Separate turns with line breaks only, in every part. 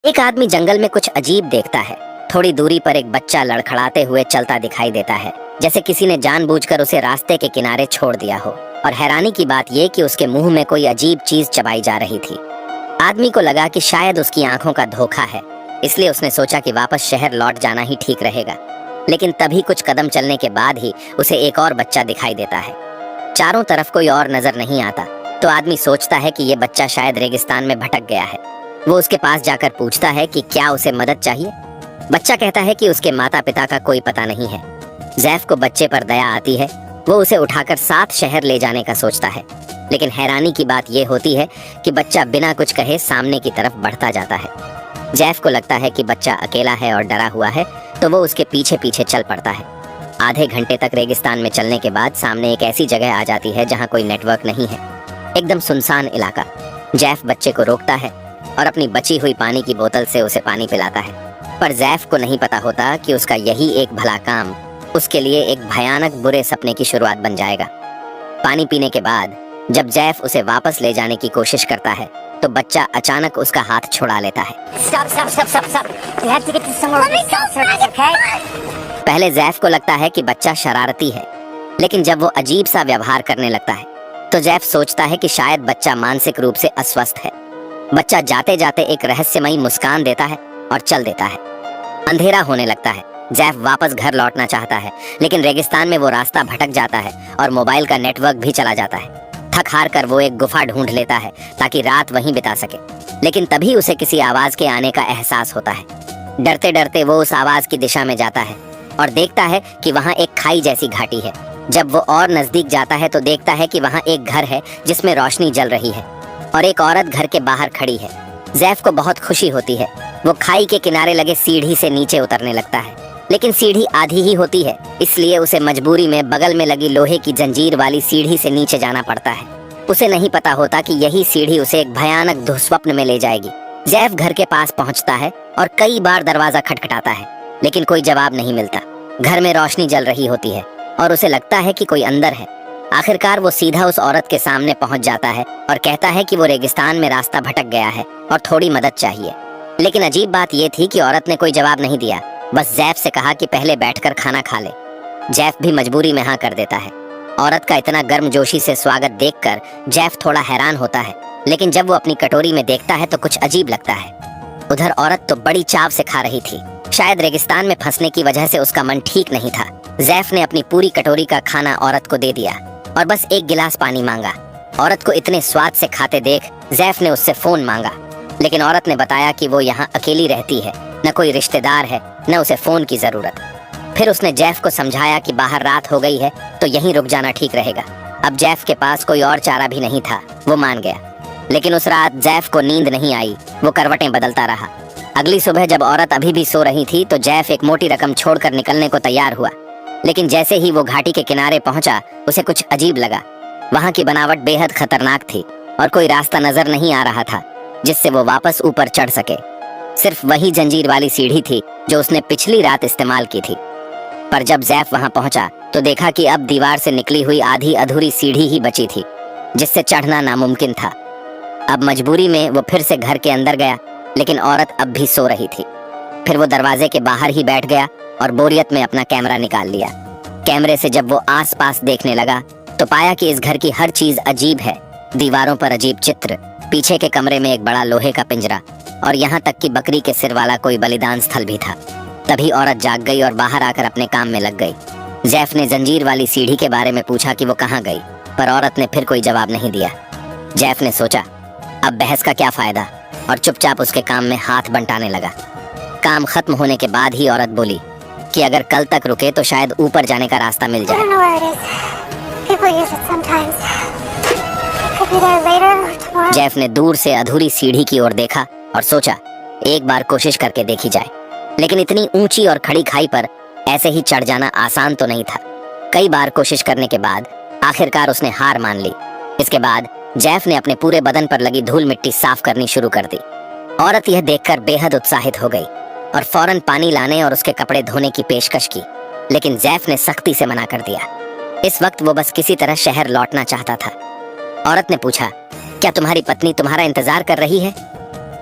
एक आदमी जंगल में कुछ अजीब देखता है। थोड़ी दूरी पर एक बच्चा लड़खड़ाते हुए चलता दिखाई देता है, जैसे किसी ने जानबूझकर उसे रास्ते के किनारे छोड़ दिया हो। और हैरानी की बात यह कि उसके मुंह में कोई अजीब चीज चबाई जा रही थी। आदमी को लगा कि शायद उसकी आंखों का धोखा है, इसलिए उसने सोचा कि वापस शहर लौट जाना ही ठीक रहेगा। लेकिन तभी कुछ कदम चलने के बाद ही उसे एक और बच्चा दिखाई देता है। चारों तरफ कोई और नजर नहीं आता, तो आदमी सोचता है कि ये बच्चा शायद रेगिस्तान में भटक गया है। वो उसके पास जाकर पूछता है कि क्या उसे मदद चाहिए। बच्चा कहता है कि उसके माता पिता का कोई पता नहीं है। जैफ को बच्चे पर दया आती है। वो उसे उठाकर साथ शहर ले जाने का सोचता है, लेकिन हैरानी की बात यह होती है कि बच्चा बिना कुछ कहे सामने की तरफ बढ़ता जाता है। जैफ को लगता है कि बच्चा अकेला है और डरा हुआ है, तो वो उसके पीछे पीछे चल पड़ता है। आधे घंटे तक रेगिस्तान में चलने के बाद सामने एक ऐसी जगह आ जाती है जहाँ कोई नेटवर्क नहीं है, एकदम सुनसान इलाका। जैफ बच्चे को रोकता है और अपनी बची हुई पानी की बोतल से उसे पानी पिलाता है। पर जैफ को नहीं पता होता कि उसका यही एक भला काम उसके लिए एक भयानक बुरे सपने की शुरुआत बन जाएगा। पानी पीने के बाद जब जैफ उसे वापस ले जाने की कोशिश करता है, तो बच्चा अचानक उसका हाथ छुड़ा लेता है। पहले जैफ को लगता है कि बच्चा शरारती है, लेकिन जब वो अजीब सा व्यवहार करने लगता है, तो जैफ सोचता है कि शायद बच्चा मानसिक रूप से अस्वस्थ है। बच्चा जाते जाते एक रहस्यमयी मुस्कान देता है और चल देता है। अंधेरा होने लगता है। जैफ वापस घर लौटना चाहता है, लेकिन रेगिस्तान में वो रास्ता भटक जाता है और मोबाइल का नेटवर्क भी चला जाता है। थक हार कर वो एक गुफा ढूंढ लेता है ताकि रात वहीं बिता सके। लेकिन तभी उसे किसी आवाज के आने का एहसास होता है। डरते डरते वो उस आवाज की दिशा में जाता है और देखता है कि वहाँ एक खाई जैसी घाटी है। जब वो और नजदीक जाता है तो देखता है कि वहाँ एक घर है जिसमें रोशनी जल रही है और एक औरत घर के बाहर खड़ी है। जैफ को बहुत खुशी होती है। वो खाई के किनारे लगे सीढ़ी से नीचे उतरने लगता है, लेकिन सीढ़ी आधी ही होती है, इसलिए उसे मजबूरी में बगल में लगी लोहे की जंजीर वाली सीढ़ी से नीचे जाना पड़ता है। उसे नहीं पता होता कि यही सीढ़ी उसे एक भयानक दुःस्वप्न में ले जाएगी। जैफ घर के पास पहुंचता है और कई बार दरवाजा खटखटाता है, लेकिन कोई जवाब नहीं मिलता। घर में रोशनी जल रही होती है और उसे लगता है कि कोई अंदर है। आखिरकार वो सीधा उस औरत के सामने पहुंच जाता है और कहता है कि वो रेगिस्तान में रास्ता भटक गया है और थोड़ी मदद चाहिए। लेकिन अजीब बात ये थी कि औरत ने कोई जवाब नहीं दिया, बस जैफ से कहा कि पहले बैठकर खाना खा ले। जैफ भी मजबूरी में हाँ कर देता है। औरत का इतना गर्मजोशी से स्वागत देखकर जैफ थोड़ा हैरान होता है, लेकिन जब वो अपनी कटोरी में देखता है तो कुछ अजीब लगता है। उधर औरत तो बड़ी चाव से खा रही थी। शायद रेगिस्तान में फंसने की वजह से उसका मन ठीक नहीं था। जैफ ने अपनी पूरी कटोरी का खाना औरत को दे दिया और बस एक गिलास पानी मांगा। औरत को इतने स्वाद से खाते देख जैफ ने उससे फोन मांगा, लेकिन औरत ने बताया कि वो यहाँ अकेली रहती है, न कोई रिश्तेदार है, न उसे फोन की जरूरत। फिर उसने जैफ को समझाया कि बाहर रात हो गई है तो यहीं रुक जाना ठीक रहेगा। अब जैफ के पास कोई और चारा भी नहीं था, वो मान गया। लेकिन उस रात जैफ को नींद नहीं आई। वो करवटें बदलता रहा। अगली सुबह जब औरत अभी भी सो रही थी तो जैफ एक मोटी रकम छोड़कर निकलने को तैयार हुआ, लेकिन जैसे ही वो घाटी के किनारे पहुंचा उसे कुछ अजीब लगा। वहां की बनावट बेहद खतरनाक थी और कोई रास्ता नजर नहीं आ रहा था जिससे वो वापस ऊपर चढ़ सके। सिर्फ वही जंजीर वाली सीढ़ी थी जो उसने पिछली रात इस्तेमाल की थी। पर जब जैफ वहां पहुंचा तो देखा कि अब दीवार से निकली हुई आधी अधूरी सीढ़ी ही बची थी, जिससे चढ़ना नामुमकिन था। अब मजबूरी में वो फिर से घर के अंदर गया, लेकिन औरत अब भी सो रही थी। फिर वो दरवाजे के बाहर ही बैठ गया और बोरियत में अपना कैमरा निकाल लिया। कैमरे से जब वो आसपास देखने लगा तो पाया कि इस घर की हर चीज अजीब है। दीवारों पर अजीब चित्र, पीछे के कमरे में एक बड़ा लोहे का पिंजरा और यहाँ तक कि बकरी के सिर वाला कोई बलिदान स्थल भी था। तभी औरत जाग गई और बाहर आकर अपने काम में लग गई। जैफ ने जंजीर वाली सीढ़ी के बारे में पूछा कि वो कहाँ गई, पर औरत ने फिर कोई जवाब नहीं दिया। जैफ ने सोचा अब बहस का क्या फायदा, और चुपचाप उसके काम में हाथ बंटाने लगा। काम खत्म होने के बाद ही औरत बोली कि अगर कल तक रुके तो शायद ऊपर जाने का रास्ता मिल जाए। जैफ ने दूर से अधूरी सीढ़ी की ओर देखा और सोचा एक बार कोशिश करके देखी जाए। लेकिन इतनी ऊंची और खड़ी खाई पर ऐसे ही चढ़ जाना आसान तो नहीं था। कई बार कोशिश करने के बाद आखिरकार उसने हार मान ली। इसके बाद जैफ ने अपने पूरे बदन पर लगी धूल मिट्टी साफ करनी शुरू कर दी। औरत यह देखकर बेहद उत्साहित हो गई और फौरन पानी लाने और उसके कपड़े धोने की पेशकश की, लेकिन जैफ ने सख्ती से मना कर दिया। इस वक्त वो बस किसी तरह शहर लौटना चाहता था। औरत ने पूछा क्या तुम्हारी पत्नी तुम्हारा इंतजार कर रही है?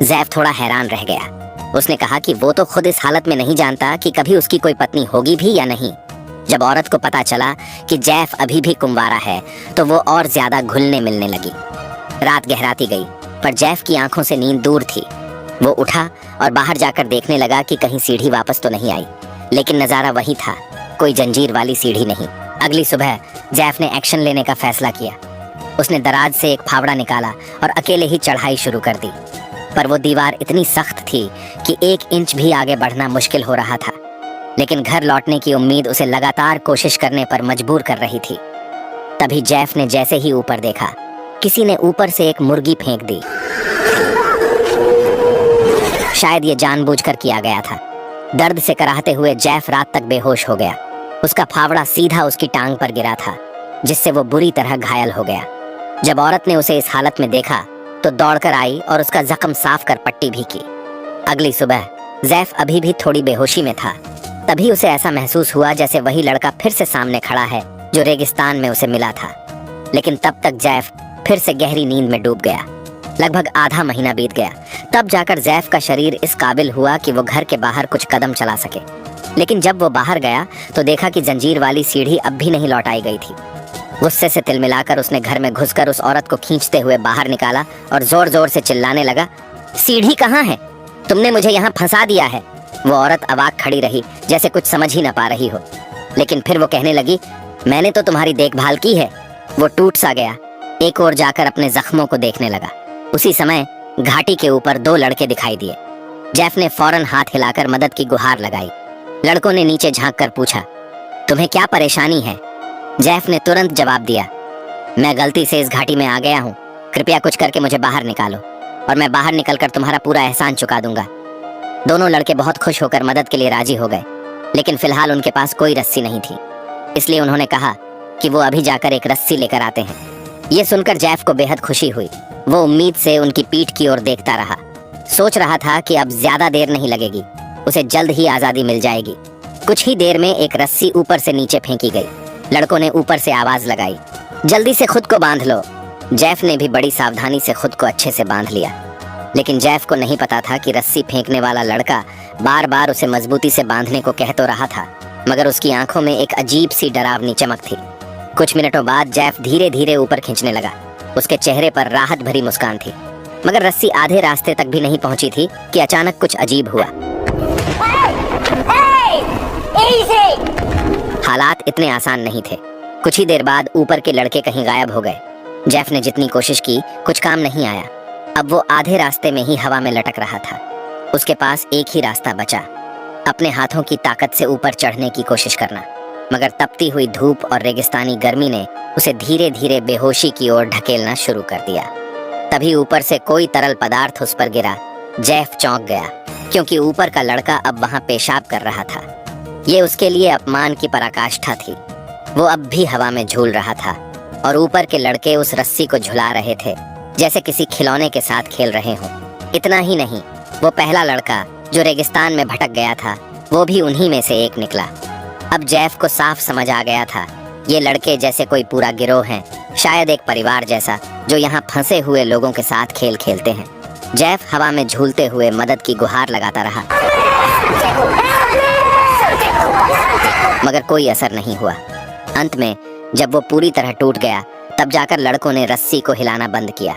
जैफ थोड़ा हैरान रह गया। उसने कहा कि वो तो खुद इस हालत में नहीं जानता कि कभी उसकी कोई पत्नी होगी भी या नहीं। जब औरत को पता चला कि जैफ अभी भी कुंवारा है तो वो और ज्यादा घुलने मिलने लगी। रात गहराती गई पर जैफ की आंखों से नींद दूर थी। वो उठा और बाहर जाकर देखने लगा कि कहीं सीढ़ी वापस तो नहीं आई, लेकिन नजारा वही था, कोई जंजीर वाली सीढ़ी नहीं। अगली सुबह जैफ ने एक्शन लेने का फैसला किया। उसने दराज से एक फावड़ा निकाला और अकेले ही चढ़ाई शुरू कर दी। पर वो दीवार इतनी सख्त थी कि 1 इंच भी आगे बढ़ना मुश्किल हो रहा था। लेकिन घर लौटने की उम्मीद उसे लगातार कोशिश करने पर मजबूर कर रही थी। तभी जैफ ने जैसे ही ऊपर देखा, किसी ने ऊपर से एक मुर्गी फेंक दी। शायद ये जानबूझकर किया गया था। दर्द से कराहते हुए जैफ रात तक बेहोश हो गया। उसका फावड़ा सीधा उसकी टांग पर गिरा था, जिससे वो बुरी तरह घायल हो गया। जब औरत ने उसे इस हालत में देखा तो दौड़कर आई और उसका जख्म साफ कर पट्टी भी की। अगली सुबह जैफ अभी भी थोड़ी बेहोशी में था। तभी उसे ऐसा महसूस हुआ जैसे वही लड़का फिर से सामने खड़ा है जो रेगिस्तान में उसे मिला था। लेकिन तब तक जैफ फिर से गहरी नींद में डूब गया। लगभग आधा महीना बीत गया, तब जाकर जैफ का शरीर इस काबिल हुआ कि वो घर के बाहर कुछ कदम चला सके। लेकिन जब वो बाहर गया तो देखा कि जंजीर वाली सीढ़ी अब भी नहीं लौटाई गई थी। गुस्से से तिलमिलाकर उसने घर में घुसकर उस औरत को खींचते हुए बाहर निकाला और जोर जोर से चिल्लाने लगा, सीढ़ी कहाँ है? तुमने मुझे यहाँ फंसा दिया है। वो औरत अवाक खड़ी रही, जैसे कुछ समझ ही न पा रही हो। लेकिन फिर वो कहने लगी, मैंने तो तुम्हारी देखभाल की है। वो टूट सा गया, एक ओर जाकर अपने जख्मों को देखने लगा। उसी समय घाटी के ऊपर 2 लड़के दिखाई दिए। जैफ ने फौरन हाथ हिलाकर मदद की गुहार लगाई। लड़कों ने नीचे झांक कर पूछा, तुम्हें क्या परेशानी है? जैफ ने तुरंत जवाब दिया, मैं गलती से इस घाटी में आ गया हूँ, कृपया कुछ करके मुझे बाहर निकालो और मैं बाहर निकलकर तुम्हारा पूरा एहसान चुका दूंगा। दोनों लड़के बहुत खुश होकर मदद के लिए राजी हो गए, लेकिन फिलहाल उनके पास कोई रस्सी नहीं थी। इसलिए उन्होंने कहा कि वो अभी जाकर एक रस्सी लेकर आते हैं। ये सुनकर जैफ को बेहद खुशी हुई। वो उम्मीद से उनकी पीठ की ओर देखता रहा, सोच रहा था कि अब ज्यादा देर नहीं लगेगी, उसे जल्द ही आजादी मिल जाएगी। कुछ ही देर में एक रस्सी ऊपर से नीचे फेंकी गई। लड़कों ने ऊपर से आवाज लगाई, जल्दी से खुद को बांध लो। जैफ ने भी बड़ी सावधानी से खुद को अच्छे से बांध लिया। लेकिन जैफ को नहीं पता था कि रस्सी फेंकने वाला लड़का बार बार उसे मजबूती से बांधने को कह तो रहा था, मगर उसकी आंखों में एक अजीब सी डरावनी चमक थी। कुछ मिनटों बाद जैफ धीरे धीरे ऊपर खींचने लगा। उसके चेहरे पर राहत भरी मुस्कान थी, मगर रस्सी आधे रास्ते तक भी नहीं पहुंची थी कि अचानक कुछ अजीब हुआ। हालात इतने आसान नहीं थे। कुछ ही देर बाद ऊपर के लड़के कहीं गायब हो गए। जैफ ने जितनी कोशिश की, कुछ काम नहीं आया। अब वो आधे रास्ते में ही हवा में लटक रहा था। उसके पास एक ही रास्ता बचा, अपने हाथों की ताकत से ऊपर चढ़ने की कोशिश करना। मगर तपती हुई धूप और रेगिस्तानी गर्मी ने उसे धीरे धीरे बेहोशी की ओर ढकेलना शुरू कर दिया। तभी ऊपर से कोई तरल पदार्थ उस पर गिरा। जैफ चौंक गया, क्योंकि ऊपर का लड़का अब वहां पेशाब कर रहा था। ये उसके लिए अपमान की पराकाष्ठा थी। वो अब भी हवा में झूल रहा था और ऊपर के लड़के उस रस्सी को झुला रहे थे, जैसे किसी खिलौने के साथ खेल रहे हों। इतना ही नहीं, वो पहला लड़का जो रेगिस्तान में भटक गया था, वो भी उन्हीं में से एक निकला। अब जैफ को साफ समझ आ गया था, ये लड़के जैसे कोई पूरा गिरोह हैं, शायद एक परिवार जैसा, जो यहाँ फंसे हुए लोगों के साथ खेल खेलते हैं। जैफ हवा में झूलते हुए मदद की गुहार लगाता रहा, मगर कोई असर नहीं हुआ। अंत में जब वो पूरी तरह टूट गया, तब जाकर लड़कों ने रस्सी को हिलाना बंद किया।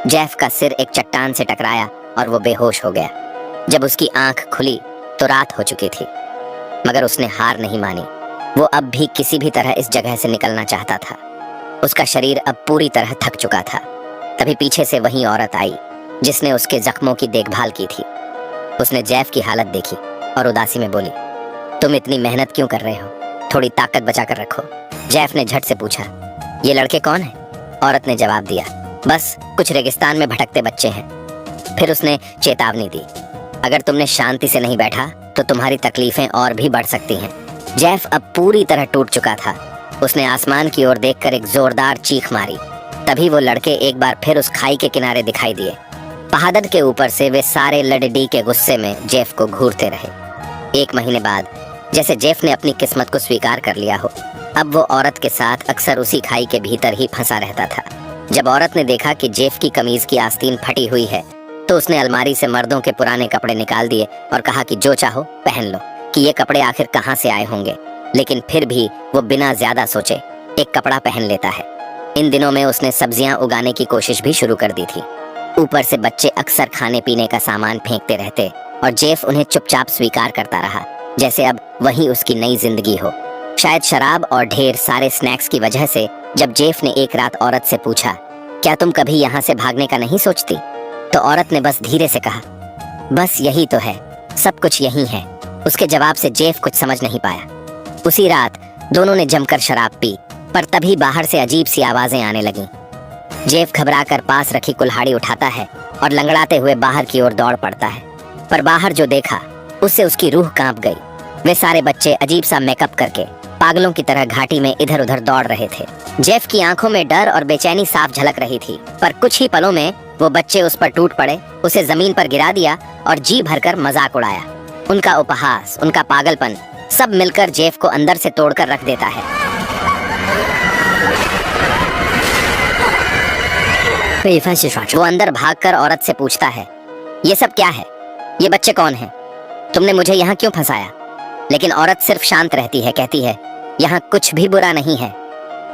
जैफ का सिर एक चट्टान से टकराया और वो बेहोश हो गया। जब उसकी आंख खुली तो रात हो चुकी थी, मगर उसने हार नहीं मानी। वो अब भी किसी भी तरह इस जगह से निकलना चाहता था। उसका शरीर अब पूरी तरह थक चुका था। तभी पीछे से वही औरत आई जिसने उसके जख्मों की देखभाल की थी। उसने जैफ की हालत देखी और उदासी में बोली, तुम इतनी मेहनत क्यों कर रहे हो? थोड़ी ताकत बचा कर रखो। जैफ ने झट से पूछा, ये लड़के कौन हैं? औरत ने जवाब दिया, बस कुछ रेगिस्तान में भटकते बच्चे हैं। फिर उसने चेतावनी दी, अगर तुमने शांति से नहीं बैठा तो तुम्हारी तकलीफें और भी बढ़ सकती हैं। जैफ अब पूरी तरह टूट चुका था। उसने आसमान की ओर देखकर एक जोरदार चीख मारी। तभी वो लड़के एक बार फिर उस खाई के किनारे दिखाई दिए। पहाड़ के ऊपर से वे सारे लड़डी के गुस्से में जेफ को घूरते रहे। 1 महीने बाद, जैसे जेफ ने अपनी किस्मत को स्वीकार कर लिया हो, अब वो औरत के साथ अक्सर उसी खाई के भीतर ही फंसा रहता था। जब औरत ने देखा कि जेफ की कमीज की आस्तीन फटी हुई है, तो उसने अलमारी से मर्दों के पुराने कपड़े निकाल दिए और कहा कि जो चाहो पहन लो, कि ये कपड़े आखिर कहाँ से आए होंगे। लेकिन फिर भी वो बिना ज्यादा सोचे एक कपड़ा पहन लेता है। इन दिनों में उसने सब्जियां उगाने की कोशिश भी शुरू कर दी थी। ऊपर से बच्चे अक्सर खाने पीने का सामान फेंकते रहते और जेफ उन्हें चुपचाप स्वीकार करता रहा, जैसे अब वही उसकी नई जिंदगी हो। शायद शराब और ढेर सारे स्नैक्स की वजह से जब जेफ ने एक रात औरत से पूछा, क्या तुम कभी यहाँ से भागने का नहीं सोचती, तो औरत ने बस धीरे से कहा, बस यही तो है, सब कुछ यही है। उसके जवाब से जेफ कुछ समझ नहीं पाया। उसी रात दोनों ने जमकर शराब पी, पर तभी बाहर से अजीब सी आवाजें आने लगीं। जेफ घबराकर पास रखी कुल्हाड़ी उठाता है और लंगड़ाते हुए बाहर की ओर दौड़ पड़ता है। पर बाहर जो देखा उससे उसकी रूह कांप गई। वे सारे बच्चे अजीब सा मेकअप करके पागलों की तरह घाटी में इधर उधर दौड़ रहे थे। जेफ की आंखों में डर और बेचैनी साफ झलक रही थी, पर कुछ ही पलों में वो बच्चे उस पर टूट पड़े, उसे जमीन पर गिरा दिया और जी भरकर मजाक उड़ाया। उनका उपहास, उनका पागलपन सब मिलकर जेफ को अंदर से तोड़कर रख देता है। वो अंदर भागकर औरत से पूछता है, ये सब क्या है, ये बच्चे कौन हैं, तुमने मुझे यहाँ क्यों फंसाया। लेकिन औरत सिर्फ शांत रहती है, कहती है, यहाँ कुछ भी बुरा नहीं है,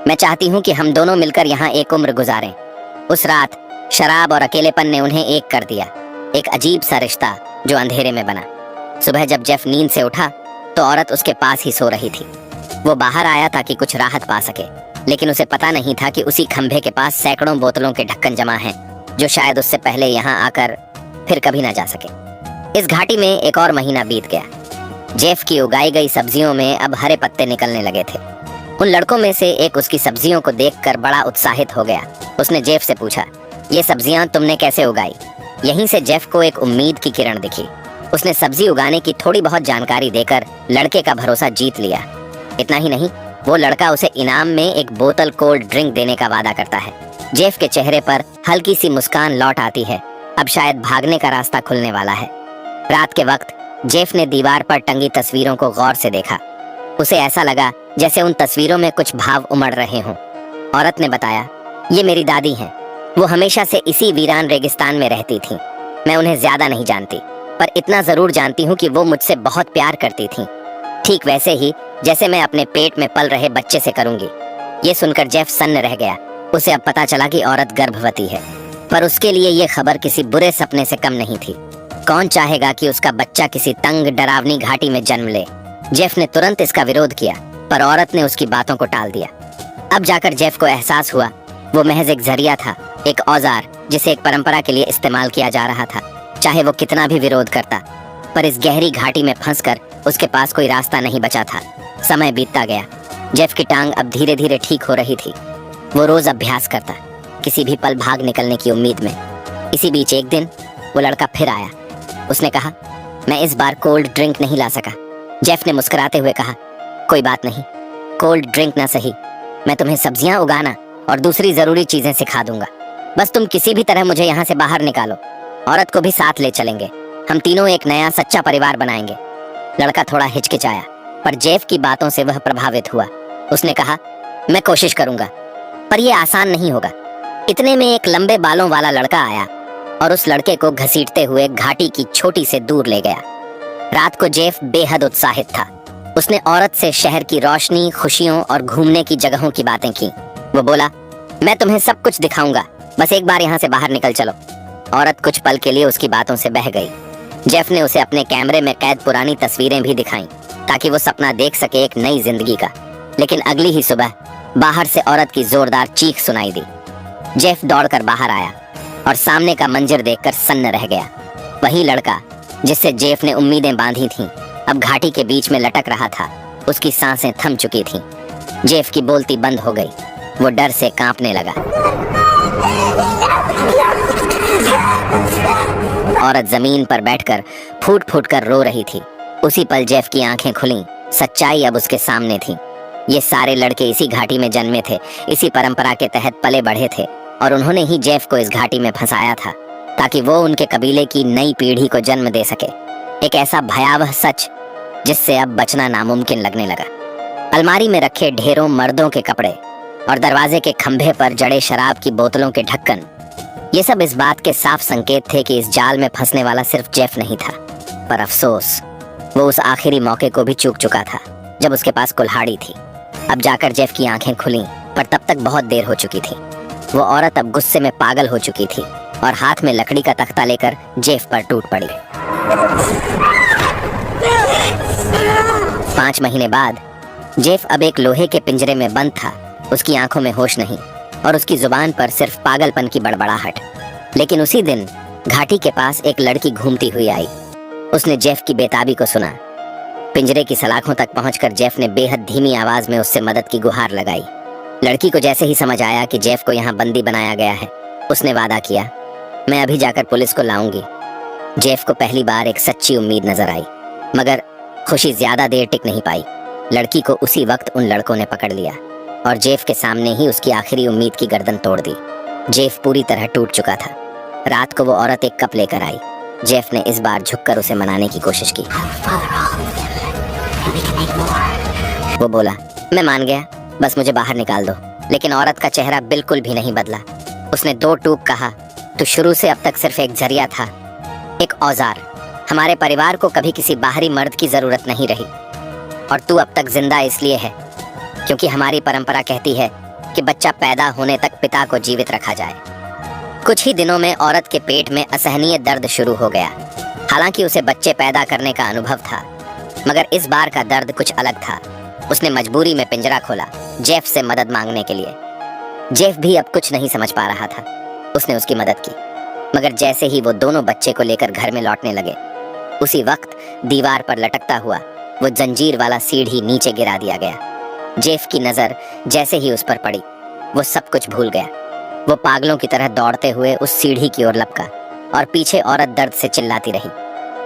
मैं चाहती हूँ कि हम दोनों मिलकर यहाँ एक उम्र गुजारें। उस रात शराब और अकेलेपन ने उन्हें एक कर दिया, एक अजीब सा रिश्ता जो अंधेरे में बना। सुबह जब जेफ नींद से उठा तो औरत उसके पास ही सो रही थी। वो बाहर आया ताकि कुछ राहत पा सके, लेकिन उसे पता नहीं था कि उसी खंभे के पास सैकड़ों बोतलों के ढक्कन जमा हैं, जो शायद उससे पहले यहाँ आकर फिर कभी ना जा सके। इस घाटी में एक और महीना बीत गया। जेफ की उगाई गई सब्जियों में अब हरे पत्ते निकलने लगे थे। उन लड़कों में से एक उसकी सब्जियों को देखकर बड़ा उत्साहित हो गया। उसने जेफ से पूछा, ये सब्जियां तुमने कैसे उगाई। यहीं से जेफ को एक उम्मीद की किरण दिखी। उसने सब्जी उगाने की थोड़ी बहुत जानकारी देकर लड़के का भरोसा जीत लिया। इतना ही नहीं, वो लड़का उसे इनाम में एक बोतल कोल्ड ड्रिंक देने का वादा करता है। जेफ के चेहरे पर हल्की सी मुस्कान लौट आती है। अब शायद भागने का रास्ता खुलने वाला है। रात के वक्त जेफ ने दीवार पर टंगी तस्वीरों को गौर से देखा। उसे ऐसा लगा जैसे उन तस्वीरों में कुछ भाव उमड़ रहे हों। औरत ने बताया, ये मेरी दादी हैं। वो हमेशा से इसी वीरान रेगिस्तान में रहती थीं। मैं उन्हें ज्यादा नहीं जानती, पर इतना जरूर जानती हूँ कि वो मुझसे बहुत प्यार करती थीं, ठीक वैसे ही जैसे मैं अपने पेट में पल रहे बच्चे से करूंगी। ये सुनकर जेफ सन्न रह गया। उसे अब पता चला कि औरत गर्भवती है, पर उसके लिए ये खबर किसी बुरे सपने से कम नहीं थी। कौन चाहेगा कि उसका बच्चा किसी तंग डरावनी घाटी में जन्म ले। जेफ ने तुरंत इसका विरोध किया, पर औरत ने उसकी बातों को टाल दिया। अब जाकर जेफ को एहसास हुआ वो महज एक जरिया था, एक औजार जिसे एक परंपरा के लिए इस्तेमाल किया जा रहा था। चाहे वो कितना भी विरोध करता, पर इस गहरी घाटी में फंसकर उसके पास कोई रास्ता नहीं बचा था। समय बीतता गया। जेफ की टांग अब धीरे धीरे ठीक हो रही थी। वो रोज अभ्यास करता, किसी भी पल भाग निकलने की उम्मीद में। इसी बीच एक दिन वो लड़का फिर आया। उसने कहा, मैं इस बार कोल्ड ड्रिंक नहीं ला सका। जेफ ने मुस्कुराते हुए कहा, कोई बात नहीं, कोल्ड ड्रिंक ना सही, मैं तुम्हें सब्जियां उगाना और दूसरी जरूरी चीजें सिखा दूंगा। बस तुम किसी भी तरह मुझे यहाँ से बाहर निकालो। औरत को भी साथ ले चलेंगे, हम तीनों एक नया सच्चा परिवार बनाएंगे। लड़का थोड़ा हिचकिचाया, पर जेफ की बातों से वह प्रभावित हुआ। उसने कहा, मैं कोशिश करूंगा, पर यह आसान नहीं होगा। इतने में एक लंबे बालों वाला लड़का आया और उस लड़के को घसीटते हुए घाटी की छोटी से दूर ले गया। रात को जेफ बेहद उत्साहित था। उसने औरत से शहर की रोशनी, खुशियों और घूमने की जगहों की बातें की। वो बोला, मैं तुम्हें सब कुछ दिखाऊंगा, बस एक बार यहाँ से बाहर निकल चलो। औरत कुछ पल के लिए उसकी बातों से बह गई। जेफ ने उसे अपने कैमरे में कैद पुरानी तस्वीरें भी दिखाईं, ताकि वो सपना देख सके एक नई जिंदगी का। लेकिन अगली ही सुबह बाहर से औरत की जोरदार चीख सुनाई दी। जेफ दौड़कर बाहर आया और सामने का मंजर देखकर सन्न रह गया। वही लड़का जिससे जेफ ने उम्मीदें बांधी थीं, अब घाटी के बीच में लटक रहा था। उसकी सांसें थम चुकी थीं। जेफ की बोलती बंद हो गई। वो डर से कांपने लगा। औरत जमीन पर बैठकर फूट फूट कर रो रही थी। उसी पल जेफ की आंखें खुलीं। सच्चाई अब उसके सामने थी। ये सारे लड़के इसी घाटी में जन्मे थे, इसी परंपरा के तहत पले बढ़े थे, और उन्होंने ही जेफ को इस घाटी में फंसाया था, ताकि वो उनके कबीले की नई पीढ़ी को जन्म दे सके। एक ऐसा भयावह सच जिससे अब बचना नामुमकिन लगने लगा। अलमारी में रखे ढेरों मर्दों के कपड़े और दरवाजे के खंभे पर जड़े शराब की बोतलों के ढक्कन ये सब इस बात के साफ संकेत थे कि इस जाल में फंसने वाला सिर्फ जेफ नहीं था, पर अफसोस वो उस आखिरी मौके को भी चूक चुका था जब उसके पास कुल्हाड़ी थी। अब जाकर जेफ की आंखें खुलीं, पर तब तक बहुत देर हो चुकी थी। वो औरत अब गुस्से में पागल हो चुकी थी और हाथ में लकड़ी का तख्ता लेकर जेफ पर टूट पड़ी। 5 महीने बाद जेफ अब एक लोहे के पिंजरे में बंद था। उसकी आंखों में होश नहीं और उसकी जुबान पर सिर्फ पागलपन की बड़बड़ाहट। लेकिन उसी दिन घाटी के पास एक लड़की घूमती हुई आई। उसने जेफ की बेताबी को सुना। पिंजरे की सलाखों तक पहुंचकर जेफ ने बेहद धीमी आवाज में उससे मदद की गुहार लगाई। लड़की को जैसे ही समझ आया कि जेफ को यहाँ बंदी बनाया गया है, उसने वादा किया, मैं अभी जाकर पुलिस को लाऊंगी। जेफ को पहली बार एक सच्ची उम्मीद नजर आई, मगर खुशी ज्यादा देर टिक नहीं पाई। लड़की को उसी वक्त उन लड़कों ने पकड़ लिया और जेफ के सामने ही उसकी आखिरी उम्मीद की गर्दन तोड़ दी। जेफ पूरी तरह टूट चुका था। रात को वो औरत एक कप लेकर आई। जेफ ने इस बार झुककर उसे मनाने की कोशिश की। वो बोला, मैं मान गया, बस मुझे बाहर निकाल दो। लेकिन औरत का चेहरा बिल्कुल भी नहीं बदला। उसने 2 टूक कहा, तू शुरू से अब तक सिर्फ एक जरिया था, एक औजार। हमारे परिवार को कभी किसी बाहरी मर्द की जरूरत नहीं रही और तू अब तक जिंदा इसलिए है क्योंकि हमारी परंपरा कहती है कि बच्चा पैदा होने तक पिता को जीवित रखा जाए। कुछ ही दिनों में औरत के पेट में असहनीय दर्द शुरू हो गया। हालांकि उसे बच्चे पैदा करने का अनुभव था, मगर इस बार का दर्द कुछ अलग था। उसने मजबूरी में पिंजरा खोला जेफ से मदद मांगने के लिए। जेफ भी अब कुछ नहीं समझ पा रहा था। उसने उसकी मदद की, मगर जैसे ही वो दोनों बच्चे को लेकर घर में लौटने लगे, उसी वक्त दीवार पर लटकता हुआ वो जंजीर वाला सीढ़ी नीचे गिरा दिया गया। जेफ की नजर जैसे ही उस पर पड़ी, वो सब कुछ भूल गया। वो पागलों की तरह दौड़ते हुए उस सीढ़ी की ओर लपका और पीछे औरत दर्द से चिल्लाती रही।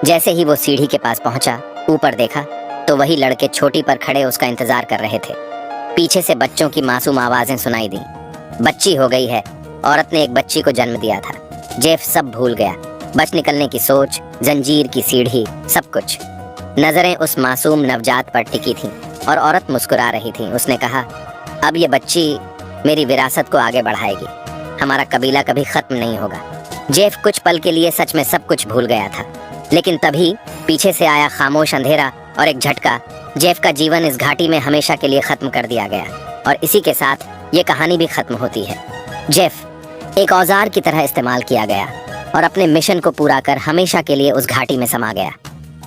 जैसे ही वो सीढ़ी के पास पहुंचा, ऊपर देखा तो वही लड़के चोटी पर खड़े उसका इंतजार कर रहे थे। पीछे से बच्चों की मासूम आवाजें सुनाई दी। बच्ची हो गई है, औरत ने एक बच्ची को जन्म दिया था। जेफ सब भूल गया, बच निकलने की सोच, जंजीर की सीढ़ी, सब कुछ। नजरें उस मासूम नवजात पर टिकी थीं और औरत मुस्कुरा रही थी। उसने कहा, अब ये बच्ची मेरी विरासत को आगे बढ़ाएगी, हमारा कबीला कभी खत्म नहीं होगा। जेफ कुछ पल के लिए सच में सब कुछ भूल गया था, लेकिन तभी पीछे से आया खामोश अंधेरा और एक झटका। जेफ का जीवन इस घाटी में हमेशा के लिए खत्म कर दिया गया और इसी के साथ ये कहानी भी खत्म होती है। जेफ एक औजार की तरह इस्तेमाल किया गया और अपने मिशन को पूरा कर हमेशा के लिए उस घाटी में समा गया।